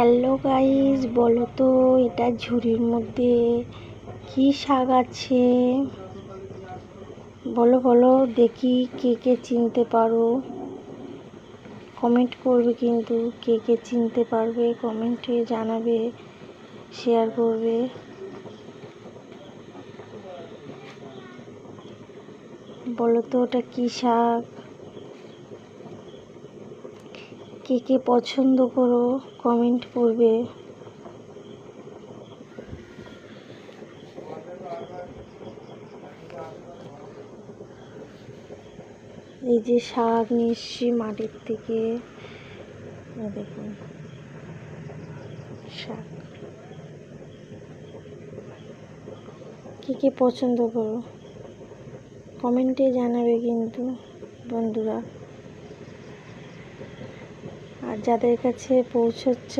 Hello guys, বলো তো এটা ঝুড়ির মধ্যে কি শাক আছে? বলো বলো দেখি, কে কে চিনতে পারো কমেন্ট করবে, কিন্তু কে কে চিনতে পারবে কমেন্টে জানাবে, শেয়ার করবে। বলো তো ওটা কি শাক? কে কে পছন্দ করো কমেন্ট করবে। এই যে শাক নিয়ে এসছি মাটির থেকে, দেখুন শাক। কে কে পছন্দ করো কমেন্টে জানাবে কিন্তু বন্ধুরা। আর যাদের কাছে পৌঁছচ্ছে